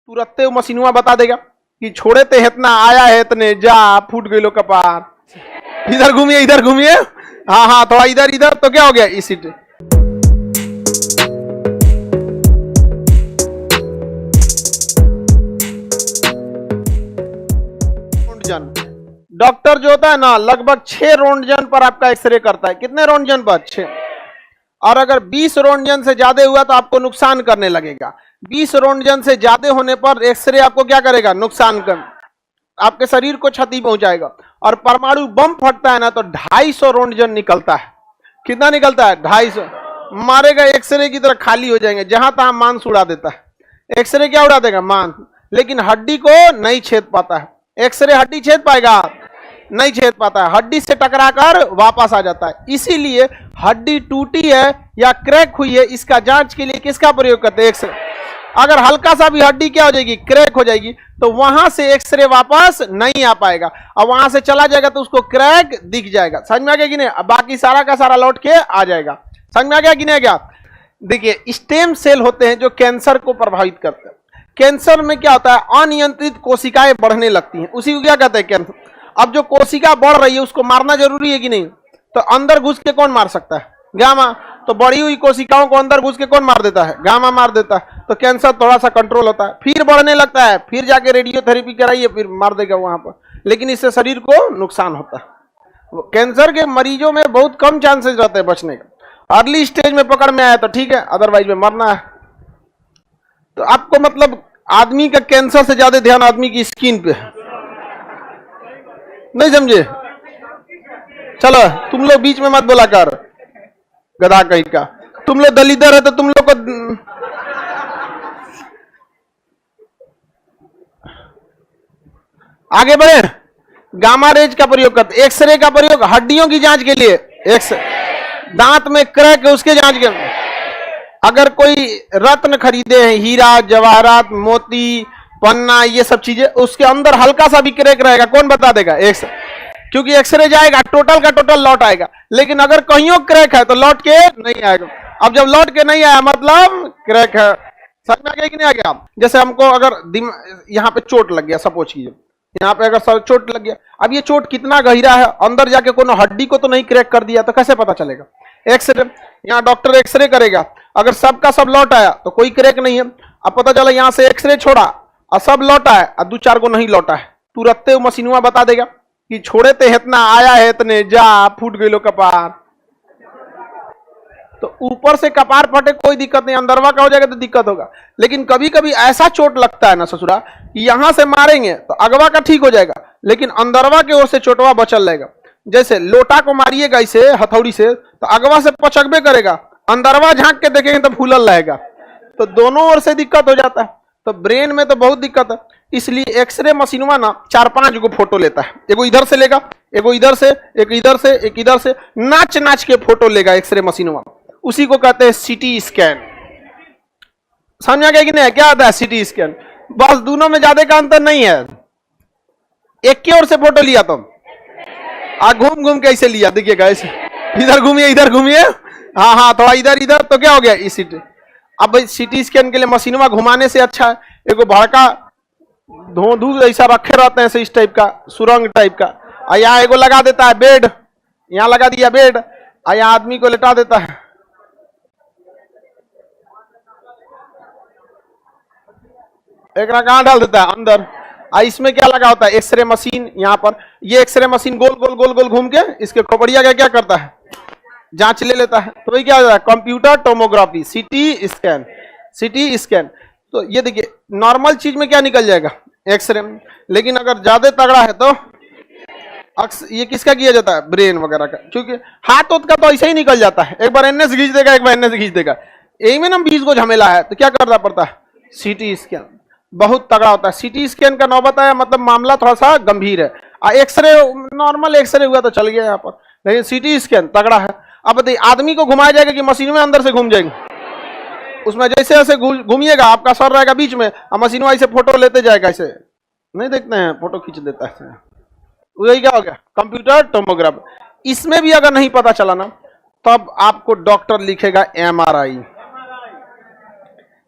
तुरंत वो मशीनुआ बता देगा कि छोड़े ते इतना आया है इतने जा फूट गई लो कपार। इधर घूमिए हाँ हाँ थोड़ा इधर इधर तो क्या हो गया इसी रोंटजन। डॉक्टर जो होता है ना लगभग 6 रोंटजन पर आपका एक्सरे करता है। कितने रोंटजन पर? 6। और अगर 20 रोंटजन से ज्यादा हुआ तो आपको नुकसान करने लगेगा। 20 रोंटजन से ज्यादा होने पर एक्सरे आपको क्या करेगा? नुकसान कर, आपके शरीर को क्षति पहुंचाएगा। और परमाणु बम फटता है ना तो 250 रोंटजन निकलता है। कितना निकलता है? 250। मारेगा एक्सरे की तरह खाली हो जाएंगे, जहां तहां मांस उड़ा देता है। एक्सरे क्या उड़ा देगा? मांस, लेकिन हड्डी को नहीं छेद पाता है। एक्सरे हड्डी छेद पाएगा? नहीं छेद पाता है, हड्डी से टकराकर वापस आ जाता है। इसीलिए हड्डी टूटी है या क्रैक हुई है, इसका जांच के लिए किसका प्रयोग करते हैं? एक्सरे। अगर हल्का सा भी हड्डी क्या हो जाएगी? क्रैक हो जाएगी, तो वहां से एक्सरे वापस नहीं आ पाएगा। और वहां से चला जाएगा तो उसको क्रैक दिख जाएगा। समझ में आ गया कि नहीं? बाकी सारा का सारा लौट के आ जाएगा। समझ में आ गया कि नहीं? क्या देखिए, स्टेम सेल होते हैं जो कैंसर को प्रभावित करते हैं। कैंसर में क्या होता है? अनियंत्रित कोशिकाएं बढ़ने लगती हैं, उसी को क्या कहते हैं? कैंसर। अब जो कोशिका बढ़ रही है उसको मारना जरूरी है कि नहीं? तो अंदर घुस के कौन मार सकता है? गामा। तो बढ़ी हुई कोशिकाओं को अंदर घुस के कौन मार देता है? गामा मार देता है। तो कैंसर थोड़ा सा कंट्रोल होता है, फिर बढ़ने लगता है, फिर जाके रेडियोथेरेपी कराइए, फिर मार देगा वहां पर। लेकिन इससे शरीर को नुकसान होता है। कैंसर के मरीजों में बहुत कम चांसेस रहते हैं बचने का। अर्ली स्टेज में पकड़ में आया तो ठीक है, अदरवाइज में मरना है। तो आपको मतलब आदमी का कैंसर से ज्यादा ध्यान आदमी की स्किन पे है। नहीं समझे? चलो तुम लोग बीच में मत बोला कर, गधा कहीं का। तुम लोग दलिदर है तो तुम लोग को आगे बढ़े। गामा रेज का प्रयोग करते, एक्सरे का प्रयोग हड्डियों की जांच के लिए। दांत में क्रैक है उसके जांच के। अगर कोई रत्न खरीदे हैं, हीरा जवाहरात मोती पन्ना ये सब चीजें, उसके अंदर हल्का सा भी क्रैक रहेगा, कौन बता देगा? एक्सरे। क्योंकि एक्सरे जाएगा टोटल का टोटल लौट आएगा, लेकिन अगर कहीं क्रैक है तो लौट के नहीं आएगा। अब जब लौट के नहीं आया मतलब क्रैक है। समझ में आ गया कि नहीं आ गया? जैसे हमको अगर यहाँ पे चोट लग गया, सपोज कीजिए यहाँ पे अगर चोट लग गया, अब ये चोट कितना गहरा है, अंदर जाके कोनो हड्डी को तो नहीं क्रैक कर दिया, तो कैसे पता चलेगा? एक्सरे। यहाँ डॉक्टर एक्सरे करेगा, अगर सबका सब लौट आया तो कोई क्रैक नहीं है। अब पता चला यहाँ से एक्सरे छोड़ा और सब लौटा है और 2-4 को नहीं लौटा है, तुरंत वो मशीनुआ बता देगा कि छोड़े ते इतना आया है इतने जा फूट गई लो कपार। तो ऊपर से कपार फटे कोई दिक्कत नहीं, अंदरवा का हो जाएगा तो दिक्कत होगा। लेकिन कभी कभी ऐसा चोट लगता है ना ससुरा, यहां से मारेंगे तो अगवा का ठीक हो जाएगा, लेकिन अंदरवा की ओर से चोटवा बचल रहेगा। जैसे लोटा को मारिएगा इसे हथौड़ी से तो अगवा से पचकबे करेगा, अंदरवा झांक के देखेंगे तो फूलल रहेगा। तो दोनों ओर से दिक्कत हो जाता है। तो ब्रेन में तो बहुत दिक्कत है, इसलिए एक्सरे मशीनवा ना 4-5 को फोटो लेता है। एगो इधर से लेगा, एगो इधर से, एक इधर से, एक इधर से, नाच नाच के फोटो लेगा एक्सरे मशीनवा। उसी को कहते हैं सीटी स्कैन। समझ आ गया कि नहीं? क्या आता है सीटी स्कैन? बस दोनों में ज्यादा का अंतर नहीं है। एक की ओर से फोटो लिया तुम, घूम घूम के ऐसे लिया, देखिएगा ऐसे, इधर घूमिए हाँ हाँ थोड़ा इधर इधर तो क्या हो गया इस सीटी। अब भाई सीटी स्कैन के लिए मशीनवा घुमाने से अच्छा है एगो भड़का धोधू ऐसा रखे रहते हैं इस टाइप का, सुरंग टाइप का, और यहाँ एगो लगा देता है बेड, यहाँ लगा दिया बेड, और यहाँ आदमी को लेटा देता है। एक कहाँ डाल देता है? अंदर। इसमें क्या लगा होता है? X-ray machine. यहाँ पर ये एक्सरे मशीन गोल गोल गोल गोल घूम के इसके खोपड़िया का क्या करता है? जांच ले लेता है। तो ये क्या होता है? Computer tomography, CT scan. CT scan तो ये देखिए नॉर्मल चीज में क्या निकल जाएगा? एक्सरे में। लेकिन अगर ज्यादा तगड़ा है तो ये किसका किया जाता है? ब्रेन वगैरह का। क्योंकि हाथ उत का तो ऐसे ही निकल जाता है, एक बार एनएस खींच देगा, एक बार एनएस खींच देगा, यही में ना 20 को झमेला है। तो क्या करना पड़ता है? सीटी स्कैन बहुत तगड़ा होता है। सीटी स्कैन का नौबत है, मतलब मामला थोड़ा सा गंभीर है। एक्सरे नॉर्मल एक्सरे हुआ तो चल गया यहाँ पर, लेकिन सीटी स्कैन तगड़ा है। अब बताइए आदमी को घुमाया जाएगा कि मशीन में अंदर से घूम जाएंगे? उसमें जैसे ऐसे घूमिएगा, आपका सर रहेगा बीच में और मशीन ऐसे फोटो लेते जाएगा। ऐसे नहीं देखते हैं, फोटो खींच देता है। वही क्या हो गया? Computer tomography. इसमें भी अगर नहीं पता चला ना, तब आपको डॉक्टर लिखेगा MRI,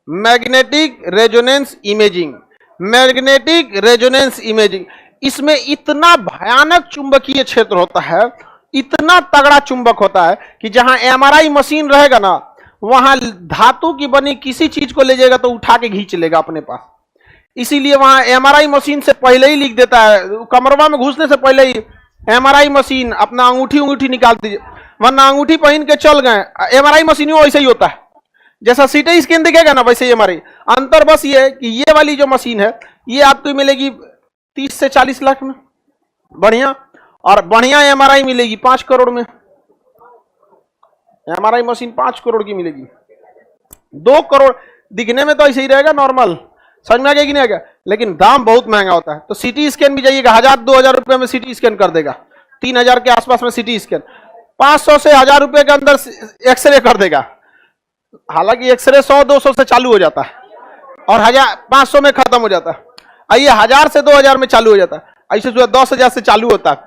magnetic resonance imaging. Magnetic resonance imaging, इसमें इतना भयानक चुंबकीय क्षेत्र होता है, इतना तगड़ा चुंबक होता है कि जहां एमआरआई मशीन रहेगा ना, वहां धातु की बनी किसी चीज को ले जाएगा तो उठा के खींच लेगा अपने पास। इसीलिए वहां एमआरआई मशीन से पहले ही लिख देता है, कमरवा में घुसने से पहले ही एमआरआई मशीन अपना अंगूठी निकाल दीजिए, वरना अंगूठी पहन के चल गए। एमआरआई मशीन वैसे ही होता है, जैसा सीटी स्कैन दिखेगा ना वैसे ही एमआरआई। अंतर बस ये है कि ये वाली जो मशीन है ये आपको मिलेगी 30 से 40 लाख में बढ़िया, और बढ़िया एमआरआई मिलेगी 5 करोड़ में। एमआरआई मशीन 5 करोड़ की मिलेगी। 2 करोड़ दिखने में तो ऐसे ही रहेगा नॉर्मल, समझ में आ गया कि नहीं आ गया, लेकिन दाम बहुत महंगा होता है। तो सिटी स्कैन भी जाइएगा 1000-2000 रुपए में सिटी स्कैन कर देगा, 3000 के आसपास में सिटी स्कैन, 500 से 1000 रुपए के अंदर एक्सरे कर देगा। हालांकि एक्सरे 100-200 से चालू हो जाता है और 500 में खत्म हो जाता है। आइए 1000 से 2000 में चालू हो जाता है, ऐसे जो 10,000 से चालू होता है।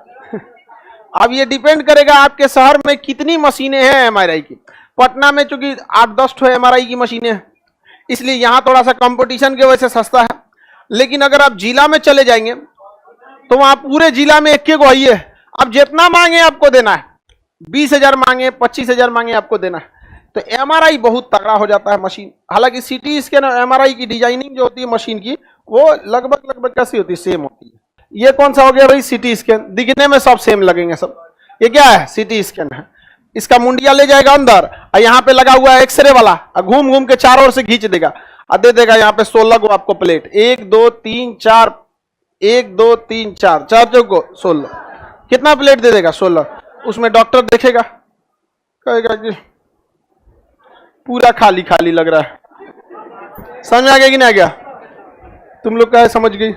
अब ये डिपेंड करेगा आपके शहर में कितनी मशीनें हैं एमआरआई की। पटना में चूंकि 8-10 ठो एमआरआई की मशीनें हैं, इसलिए यहां थोड़ा सा कंपटीशन की वजह से सस्ता है। लेकिन अगर आप जिला में चले जाएंगे तो वहां पूरे जिला में एक को आइए, अब जितना मांगे आपको देना है, 20,000 मांगे 25,000 मांगे आपको देना है। तो एमआरआई बहुत तगड़ा हो जाता है मशीन। हालांकि सिटी स्कैन और एमआरआई की डिजाइनिंग जो होती है मशीन की, वो लगभग कैसी होती है, सेम होती है। ये कौन सा हो गया भाई, सिटी स्कैन। दिखने में सब सेम लगेंगे सब। ये क्या है, सिटी स्कैन है। इसका मुंडिया ले जाएगा अंदर और यहाँ पे लगा हुआ है एक्सरे वाला, और घूम घूम के चारों ओर से खींच देगा और दे देगा यहाँ पे 16 को आपको प्लेट, 1 2 3 4, 1 2 3 4, 4 चौको 16। कितना प्लेट दे देगा, 16। उसमें डॉक्टर देखेगा, कहेगा कि पूरा खाली खाली लग रहा है। समझ आ गया कि नहीं आ गया, तुम लोग क्या समझ गई।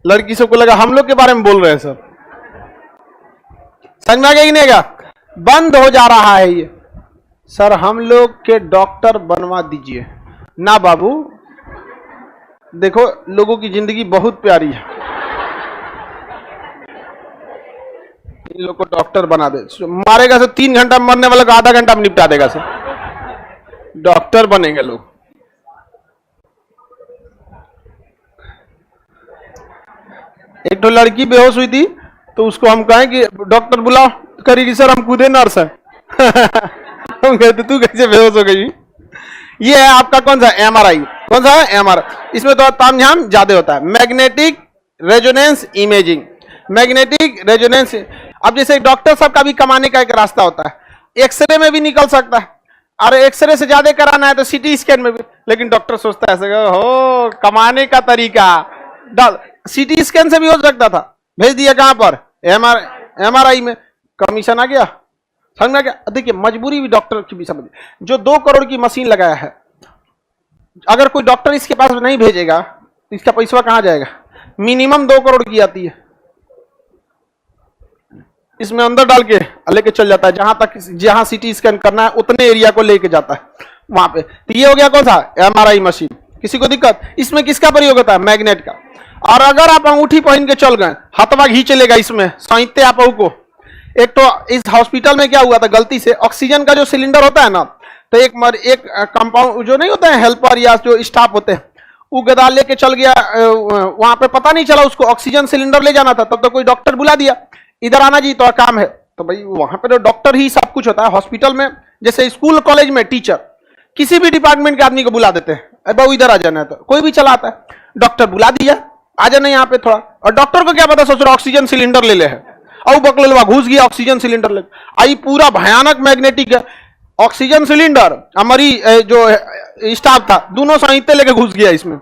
लड़की सबको लगा हम लोग के बारे में बोल रहे हैं सर। समझ में आ गया कि नहीं आ गया। बंद हो जा रहा है ये, सर हम लोग के डॉक्टर बनवा दीजिए ना बाबू। देखो लोगों की जिंदगी बहुत प्यारी है, इन लोग को डॉक्टर बना दे। मारेगा सर 3 घंटा में, मरने वाले को आधा घंटा में निपटा देगा सर। डॉक्टर बनेंगे लोग। एक तो लड़की बेहोश हुई थी तो उसको हम कहें कि डॉक्टर बुलाओ, तो करेगी सर हम खुदे नर्स है। हम कहते तू कैसे बेहोश हो गई। ये है आपका कौन सा एमआरआई, कौन सा है एमआरआई। इसमें तो तामझाम ज्यादा होता है। Magnetic resonance imaging, magnetic resonance. अब जैसे डॉक्टर साहब का भी कमाने का एक रास्ता होता है, एक्सरे में भी निकल सकता है, और एक्सरे से ज्यादा कराना है तो सिटी स्कैन में भी। लेकिन डॉक्टर सोचता है ऐसे, हो कमाने का तरीका सिटी स्कैन से भी हो सकता था, भेज दिया कहां पर, एमआरआई में, कमीशन आ गया। समझ में आ गया। देखिए मजबूरी भी डॉक्टर की भी समझ। जो 2 करोड़ की मशीन लगाया है, अगर कोई डॉक्टर इसके पास नहीं भेजेगा तो इसका पैसा कहां जाएगा। मिनिमम 2 करोड़ की आती है, इसमें अंदर डाल के लेके चल जाता है, जहां सिटी स्कैन करना है उतने एरिया को लेके जाता है वहां पे। तो ये हो गया कौन सा, एमआरआई मशीन। किसी को दिक्कत, इसमें किसका प्रयोग होता है, मैग्नेट का। और अगर आप अंगूठी पहन के चल गए, हथवा घी चलेगा इसमें, साइते आप को। एक तो इस हॉस्पिटल में क्या हुआ था, गलती से ऑक्सीजन का जो सिलेंडर होता है ना, तो एक कंपाउंड जो नहीं होता है हेल्पर या जो स्टाफ होते हैं, वो गदा लेके चल गया वहां पे, पता नहीं चला उसको ऑक्सीजन सिलेंडर ले जाना था। तब तो कोई डॉक्टर बुला दिया, इधर आना जी तो काम है। तो भाई वहां पे तो डॉक्टर ही सब कुछ होता है। हॉस्पिटल में जैसे स्कूल कॉलेज में टीचर किसी भी डिपार्टमेंट के आदमी को बुला देते हैं, बाबू इधर आ जाना है, तो कोई भी चलाता है, डॉक्टर बुला दिया आ जाना यहाँ पे थोड़ा। और डॉक्टर को क्या पता, सोच रहा ऑक्सीजन सिलेंडर ले ले है, और बकलवा घुस गया ऑक्सीजन सिलेंडर ले। आई पूरा भयानक मैग्नेटिक है ऑक्सीजन सिलेंडर। हमारी जो स्टाफ था दोनों साहित्य लेके घुस गया इसमें,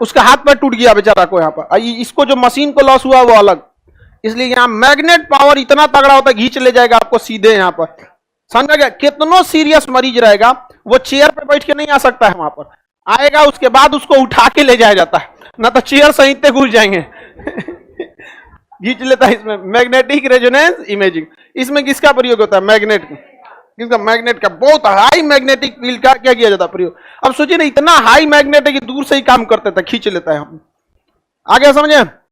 उसका हाथ पैर टूट गया बेचारा को यहाँ पर। इसको जो मशीन को लॉस हुआ वो अलग। इसलिए यहाँ मैग्नेट पावर इतना तगड़ा होता है, घींच ले जाएगा आपको सीधे यहाँ पर। समझ गया। कितना सीरियस मरीज रहेगा वो चेयर पे बैठ के नहीं आ सकता है, वहां पर आएगा उसके बाद उसको उठा के ले जाया जाता है, ना तो चेयर सहित घुस जाएंगे। घींच लेता है इसमें। मैग्नेटिक रेजोनेंस इमेजिंग, इसमें किसका प्रयोग होता है, मैग्नेट का। किसका, मैग्नेट का। बहुत हाई मैग्नेटिक फील्ड का क्या किया जाता है प्रयोग। अब सोचिए ना, इतना हाई मैग्नेट है कि दूर से ही काम करता था, खींच लेता है हम। आगे समझे।